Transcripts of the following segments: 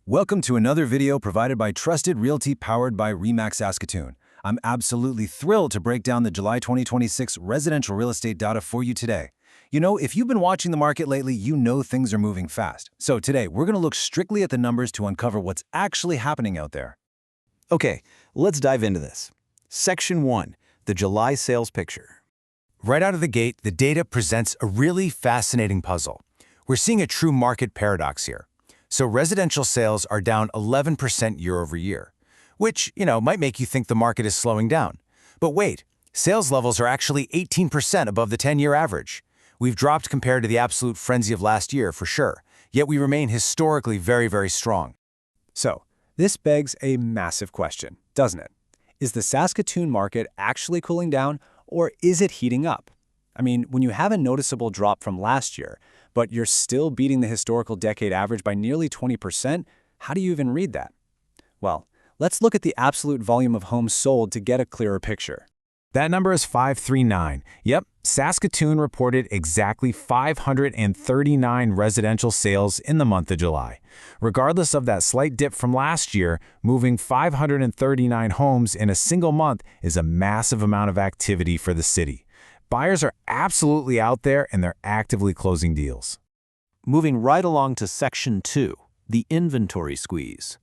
Welcome to another video provided by Trusted Realty powered by RE/MAX Saskatoon. I'm absolutely thrilled to break down the July 2026 residential real estate data for you today. You know, if you've been watching the market lately, you know things are moving fast. So today, we're going to look strictly at the numbers to uncover what's actually happening out there. Okay, let's dive into this. Section 1, the July sales picture. Right out of the gate, the data presents a really fascinating puzzle. We're seeing a true market paradox here. So residential sales are down 11% year over year, which, might make you think the market is slowing down. But wait, sales levels are actually 18% above the 10-year average. We've dropped compared to the absolute frenzy of last year for sure, yet we remain historically very, very strong. So, this begs a massive question, doesn't it? Is the Saskatoon market actually cooling down, or is it heating up? I mean, when you have a noticeable drop from last year, but you're still beating the historical decade average by nearly 20%, how do you even read that? Well, let's look at the absolute volume of homes sold to get a clearer picture. That number is 539. Yep, Saskatoon reported exactly 539 residential sales in the month of July. Regardless of that slight dip from last year, moving 539 homes in a single month is a massive amount of activity for the city. Buyers are absolutely out there and they're actively closing deals. Moving right along to Section 2, the inventory squeeze.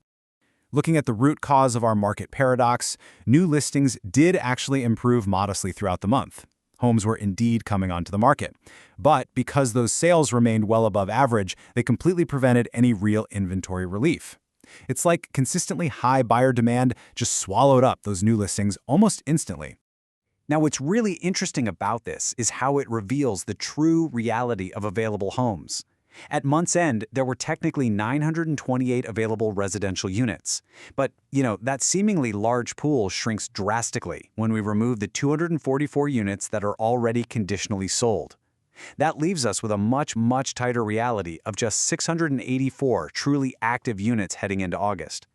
Looking at the root cause of our market paradox, new listings did actually improve modestly throughout the month. Homes were indeed coming onto the market. But because those sales remained well above average, they completely prevented any real inventory relief. It's like consistently high buyer demand just swallowed up those new listings almost instantly. Now, what's really interesting about this is how it reveals the true reality of available homes. At month's end, there were technically 928 available residential units. But, that seemingly large pool shrinks drastically when we remove the 244 units that are already conditionally sold. That leaves us with a much, much tighter reality of just 684 truly active units heading into August.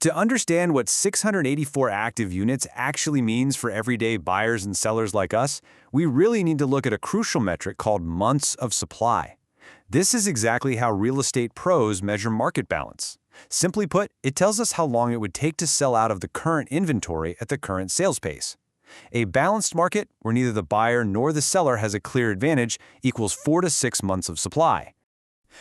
To understand what 684 active units actually means for everyday buyers and sellers like us, we really need to look at a crucial metric called months of supply. This is exactly how real estate pros measure market balance. Simply put, it tells us how long it would take to sell out of the current inventory at the current sales pace. A balanced market, where neither the buyer nor the seller has a clear advantage, equals 4 to 6 months of supply.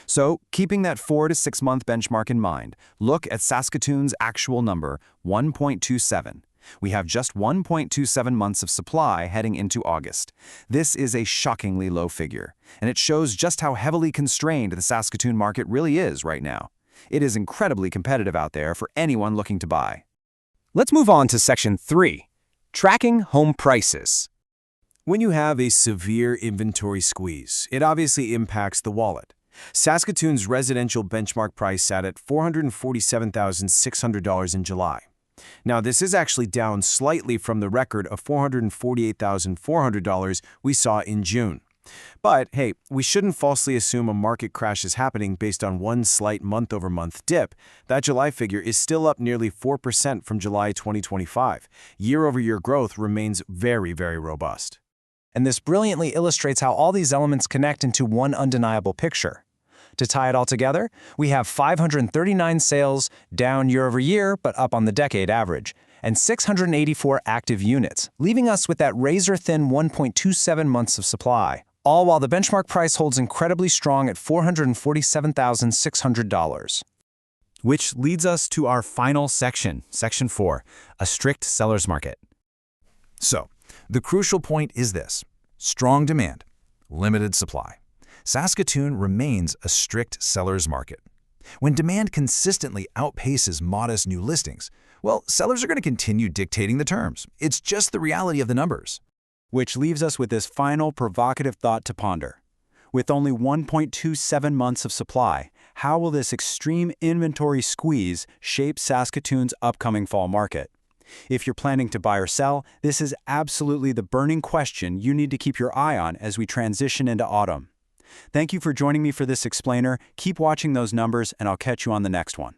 So, keeping that 4 to 6 month benchmark in mind, look at Saskatoon's actual number, 1.27. We have just 1.27 months of supply heading into August. This is a shockingly low figure, and it shows just how heavily constrained the Saskatoon market really is right now. It is incredibly competitive out there for anyone looking to buy. Let's move on to Section 3, tracking home prices. When you have a severe inventory squeeze, it obviously impacts the wallet. Saskatoon's residential benchmark price sat at $447,600 in July. Now, this is actually down slightly from the record of $448,400 we saw in June. But hey, we shouldn't falsely assume a market crash is happening based on one slight month-over-month dip. That July figure is still up nearly 4% from July 2025. Year-over-year growth remains very, very robust. And this brilliantly illustrates how all these elements connect into one undeniable picture. To tie it all together, we have 539 sales, down year over year, but up on the decade average, and 684 active units, leaving us with that razor-thin 1.27 months of supply, all while the benchmark price holds incredibly strong at $447,600. Which leads us to our final section, Section 4, a strict seller's market. So, the crucial point is this: strong demand, limited supply. Saskatoon remains a strict seller's market. When demand consistently outpaces modest new listings, well, sellers are going to continue dictating the terms. It's just the reality of the numbers. Which leaves us with this final provocative thought to ponder. With only 1.27 months of supply, how will this extreme inventory squeeze shape Saskatoon's upcoming fall market? If you're planning to buy or sell, this is absolutely the burning question you need to keep your eye on as we transition into autumn. Thank you for joining me for this explainer. Keep watching those numbers, and I'll catch you on the next one.